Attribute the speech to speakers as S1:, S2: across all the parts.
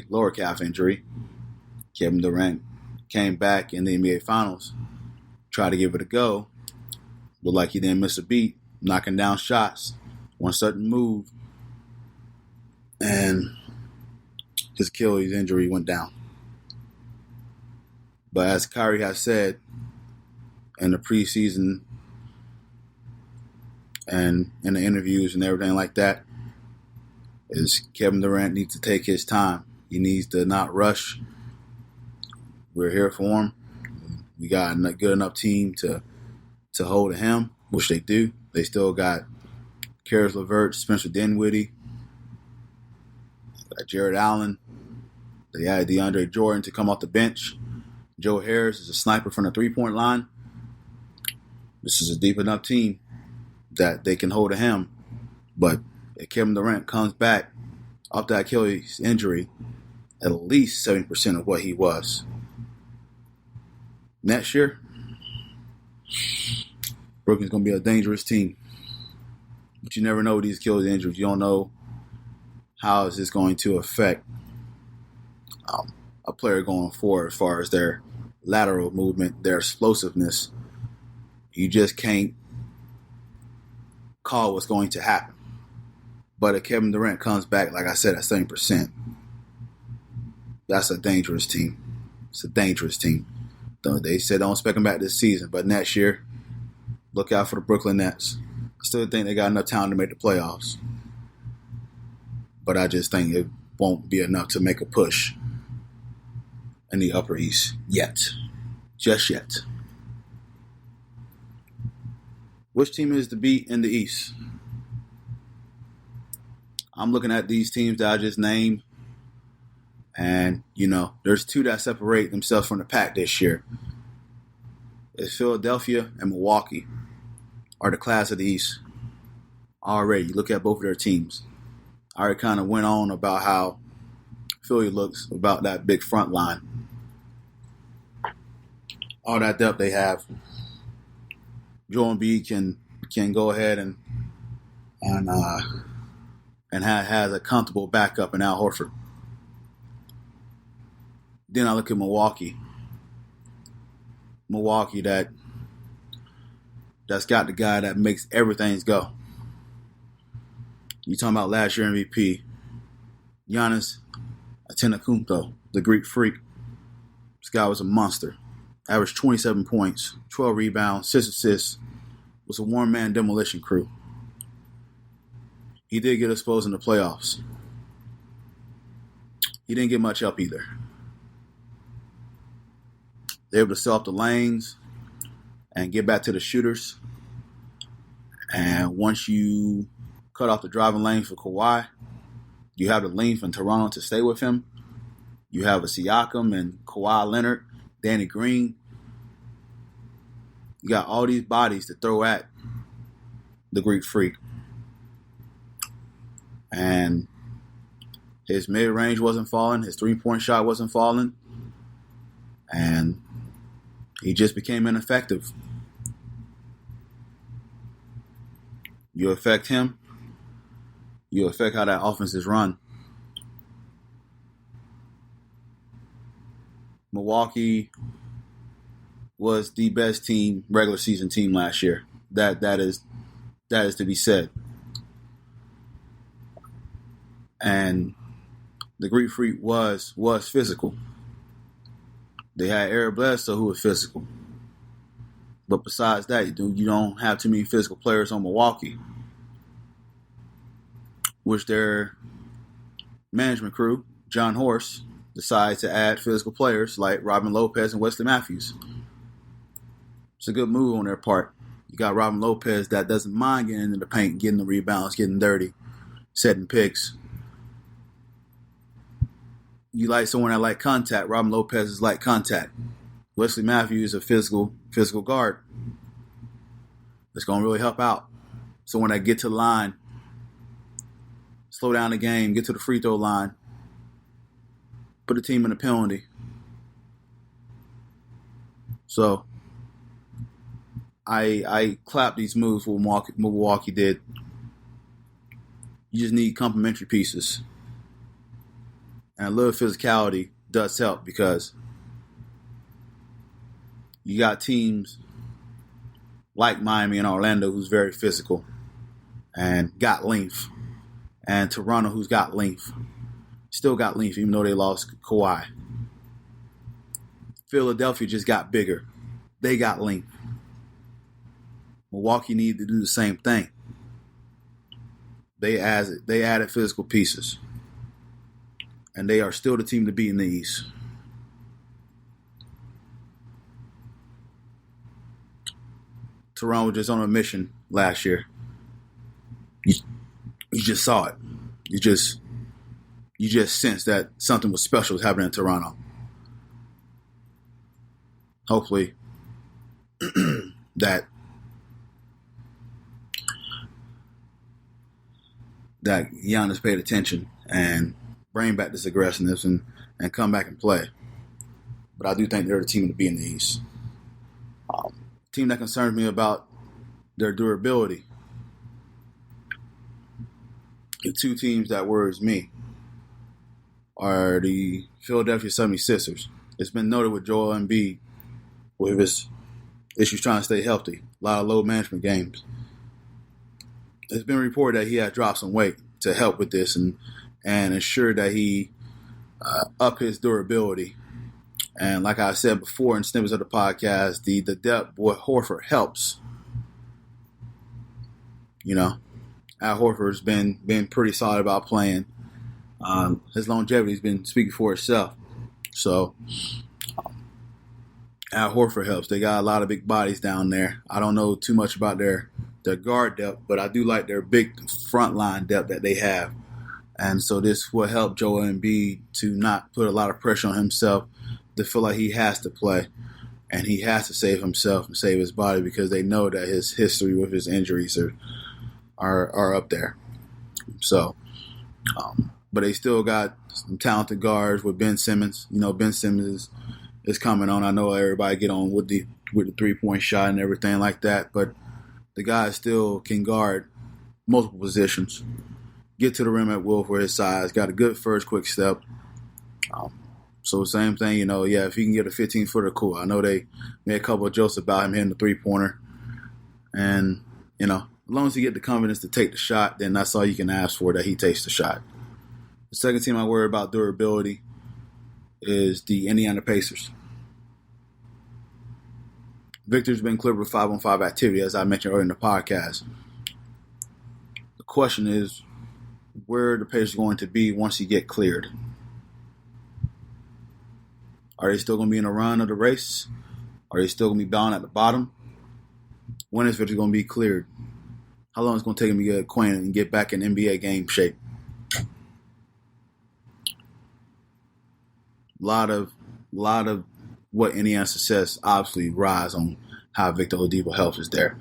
S1: lower calf injury. Kevin Durant came back in the NBA Finals, tried to give it a go. Looked like he didn't miss a beat, knocking down shots, one certain move, and his Achilles injury went down. But as Kyrie has said in the preseason and in the interviews and everything like that, is Kevin Durant needs to take his time. He needs to not rush. We're here for him. We got a good enough team to hold him, which they do. They still got Karis LeVert, Spencer Dinwiddie, Jared Allen. They added DeAndre Jordan to come off the bench. Joe Harris is a sniper from the three-point line. This is a deep enough team that they can hold him. But if Kevin Durant comes back off that Achilles injury, at least 70% of what he was next year, Brooklyn's going to be a dangerous team. But you never know with these Achilles injuries. You don't know how is this going to affect a player going forward as far as their lateral movement, their explosiveness. You just can't call what's going to happen. But if Kevin Durant comes back, like I said, at 70%, that's a dangerous team. It's a dangerous team. They said don't expect him back this season, but next year, look out for the Brooklyn Nets. I still think they got enough talent to make the playoffs. But I just think it won't be enough to make a push in the Upper East yet. Just yet. Which team is to beat in the East? I'm looking at these teams that I just named. And, there's two that separate themselves from the pack this year. It's Philadelphia and Milwaukee are the class of the East. Already, you look at both of their teams. I already kind of went on about how Philly looks about that big front line. All that depth they have. Joel Embiid can go ahead and has a comfortable backup in Al Horford. Then I look at Milwaukee. Milwaukee that's got the guy that makes everything go. You talking about last year MVP, Giannis Antetokounmpo, the Greek freak. This guy was a monster. Averaged 27 points, 12 rebounds, 6 assists. Was a one-man demolition crew. He did get exposed in the playoffs. He didn't get much help either. They were able to sell up the lanes and get back to the shooters. And once you cut off the driving lane for Kawhi, you have the length in Toronto to stay with him. You have a Siakam and Kawhi Leonard, Danny Green. You got all these bodies to throw at the Greek freak. And his mid-range wasn't falling. His three-point shot wasn't falling. And he just became ineffective. You affect him, you affect how that offense is run. Milwaukee was the best team, regular season team last year. That is to be said. And the Greek Freak was physical. They had Eric Bledsoe who was physical. But besides that, you don't have too many physical players on Milwaukee. Which their management crew, John Horst, decided to add physical players like Robin Lopez and Wesley Matthews. It's a good move on their part. You got Robin Lopez that doesn't mind getting into the paint, getting the rebounds, getting dirty, setting picks. You like someone that like contact. Robin Lopez is like contact. Wesley Matthews is a physical guard. It's going to really help out. Someone that get to the line, slow down the game, get to the free throw line, put the team in a penalty. So I clap these moves what Milwaukee did. You just need complementary pieces. And a little physicality does help because you got teams like Miami and Orlando who's very physical and got length. And Toronto who's got length. Still got length even though they lost Kawhi. Philadelphia just got bigger. They got length. Milwaukee needed to do the same thing. They added physical pieces. And they are still the team to beat in the East. Toronto was just on a mission last year. You just saw it. You just sensed that something was special was happening in Toronto. Hopefully that Giannis paid attention and bring back this aggressiveness and come back and play. But I do think they're the team to be in the East. Team that concerns me about their durability. The two teams that worries me are the Philadelphia 76ers. It's been noted with Joel Embiid with his issues trying to stay healthy. A lot of load management games. It's been reported that he had dropped some weight to help with this and ensure that he up his durability. And like I said before in snippets of the podcast, the depth with Horford helps. You know, Al Horford's been pretty solid about playing. His longevity's been speaking for itself. So Al Horford helps. They got a lot of big bodies down there. I don't know too much about their guard depth, but I do like their big front line depth that they have. And so this will help Joel Embiid to not put a lot of pressure on himself, to feel like he has to play and he has to save himself and save his body because they know that his history with his injuries are up there. So, but they still got some talented guards with Ben Simmons. You know, Ben Simmons is coming on. I know everybody get on with the 3-point shot and everything like that, but the guy still can guard multiple positions, get to the rim at will for his size, got a good first quick step. So same thing, you know, if he can get a 15-footer, cool. I know they made a couple of jokes about him hitting the three-pointer. And, you know, as long as he get the confidence to take the shot, then that's all you can ask for, that he takes the shot. The second team I worry about durability is the Indiana Pacers. Victor's been cleared with 5-on-5 activity, as I mentioned earlier in the podcast. The question is, where are the Pacers going to be once he get cleared? Are they still going to be in a run of the race? Are they still going to be down at the bottom? When is Victor going to be cleared? How long is it going to take him to get acquainted and get back in NBA game shape? A lot of what Indiana's success obviously rides on how Victor Oladipo helps us there.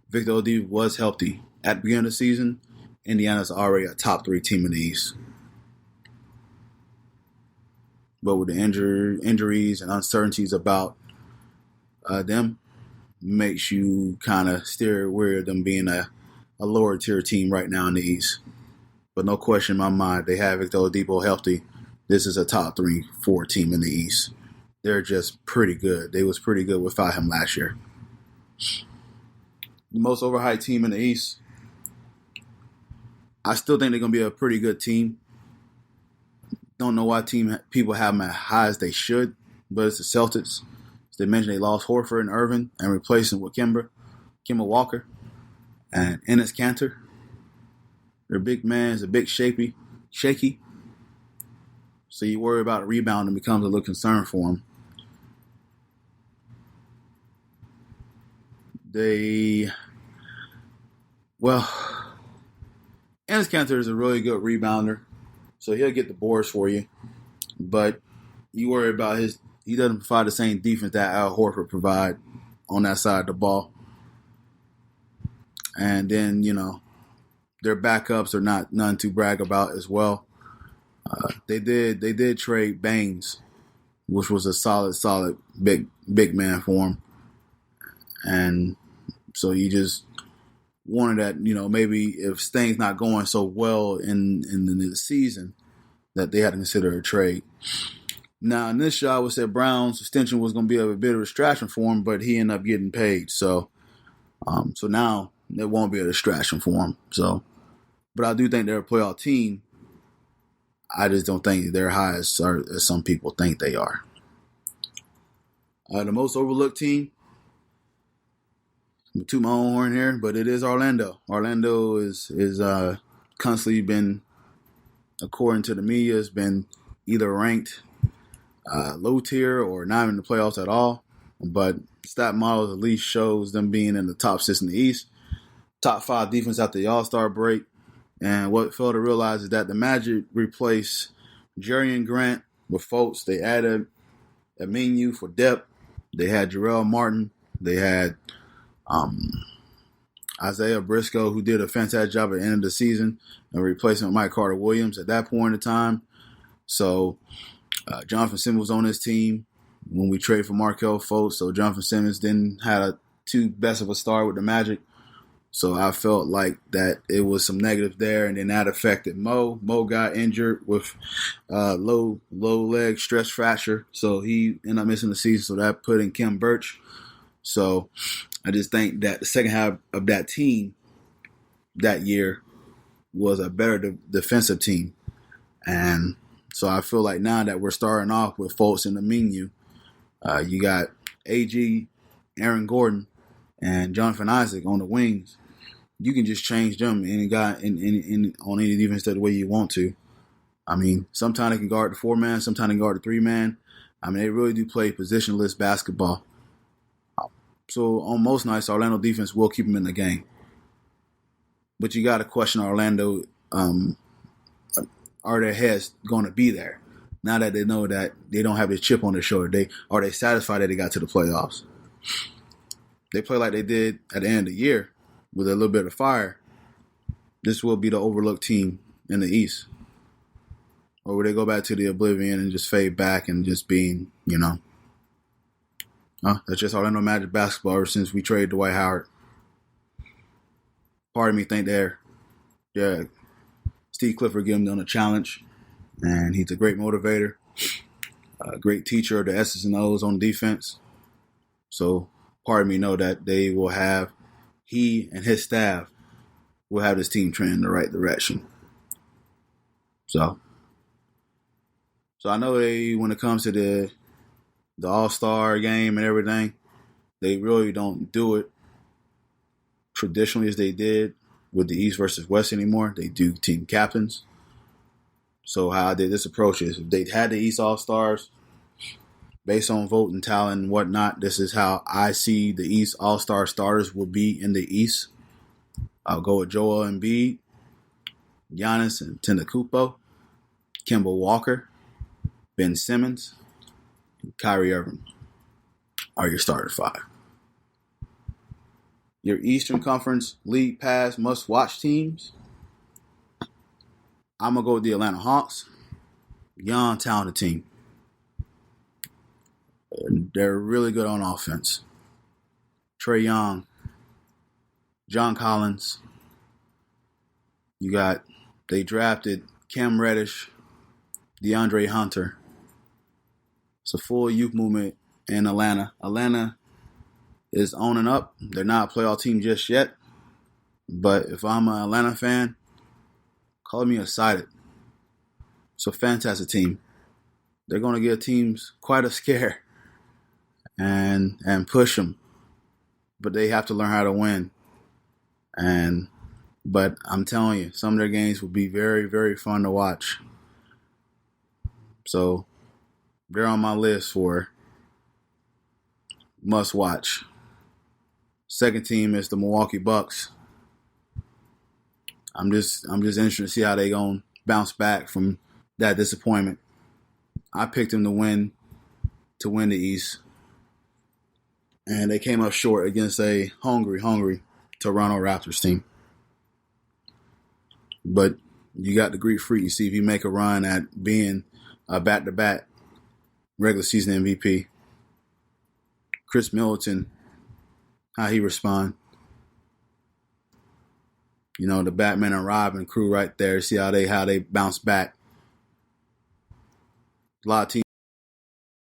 S1: Victor Oladipo was healthy at the beginning of the season. Indiana's already a top 3 team in the East. But with the injuries and uncertainties about them, makes you kind of steer away of them being a lower tier team right now in the East. But no question in my mind, they have Victor Oladipo healthy. This is a top 3-4 team in the East. They're just pretty good. They was pretty good without him last year. The most overhyped team in the East, I still think they're going to be a pretty good team. Don't know why people have them as high as they should, but it's the Celtics. As they mentioned, they lost Horford and Irvin and replaced them with Kemba Walker, and Enes Kanter. Their big man is a bit shaky. So you worry about a rebound and becomes a little concern for him. Enes Kanter is a really good rebounder, so he'll get the boards for you. But you worry about he doesn't provide the same defense that Al Horford provide on that side of the ball. And then, you know, their backups are none to brag about as well. They did trade Baines, which was a solid big man for him. And so you just wanted that, you know, maybe if things not going so well in the season, that they had to consider a trade. Now, initially, I would say Brown's extension was going to be a bit of a distraction for him, but he ended up getting paid. So now it won't be a distraction for him. So, but I do think they're a playoff team. I just don't think they're high as some people think they are. The most overlooked team, I'm to my own horn here, but it is Orlando. Orlando is constantly been, according to the media, has been either ranked low tier or not in the playoffs at all. But stat models at least shows them being in the top 6 in the East. Top 5 defense after the All-Star break. And what failed to realize is that the Magic replaced Jerry and Grant with Fultz. They added a menu for depth. They had Jarrell Martin. They had Isaiah Briscoe, who did a fantastic job at the end of the season, and replacing Mike Carter-Williams at that point in time. So Jonathan Simmons was on his team when we traded for Markelle Fultz. So Jonathan Simmons didn't have too best of a start with the Magic. So I felt like that it was some negative there, and then that affected Mo. Mo got injured with low leg stress fracture, so he ended up missing the season. So that put in Kim Birch. So I just think that the second half of that team that year was a better defensive team, and so I feel like now that we're starting off with Fultz in the menu, you got AG, Aaron Gordon, and Jonathan Isaac on the wings. You can just change them on any defense the way you want to. I mean, sometimes they can guard the 4-man, sometimes they can guard the 3-man. I mean, they really do play positionless basketball. So on most nights, Orlando defense will keep them in the game. But you got to question Orlando. Are their heads going to be there now that they know that they don't have this chip on their shoulder? Are they satisfied that they got to the playoffs? They play like they did at the end of the year with a little bit of fire. This will be the overlooked team in the East. Or will they go back to the oblivion and just fade back and just being, that's just Orlando Magic basketball ever since we traded Dwight Howard. Part of me think Steve Clifford gave them a challenge, and he's a great motivator, a great teacher of the S's and O's on defense. So part of me know that he and his staff will have this team trend in the right direction. So I know when it comes to the All-Star game and everything, they really don't do it traditionally as they did with the East versus West anymore. They do team captains. So how I did this approach is if they had the East All-Stars, based on voting talent and whatnot, this is how I see the East All-Star starters will be in the East. I'll go with Joel Embiid, Giannis Antetokounmpo, Kemba Walker, Ben Simmons, and Kyrie Irving are your starter 5. Your Eastern Conference League Pass must-watch teams. I'm going to go with the Atlanta Hawks. Young, talented team. They're really good on offense. Trae Young, John Collins. They drafted Cam Reddish, DeAndre Hunter. It's a full youth movement in Atlanta. Atlanta is owning up. They're not a playoff team just yet. But if I'm an Atlanta fan, call me excited. It's a fantastic team. They're going to give teams quite a scare and push them. But they have to learn how to win. But I'm telling you, some of their games will be very, very fun to watch. So they're on my list for must watch. Second team is the Milwaukee Bucks. I'm just interested to see how they gonna bounce back from that disappointment. I picked them to win the East, and they came up short against a hungry Toronto Raptors team. But you got the Greek Freak. You see if you make a run at being a back-to-back regular season MVP. Chris Middleton, how he respond. The Batman and Robin crew right there. See how they bounce back. A lot of teams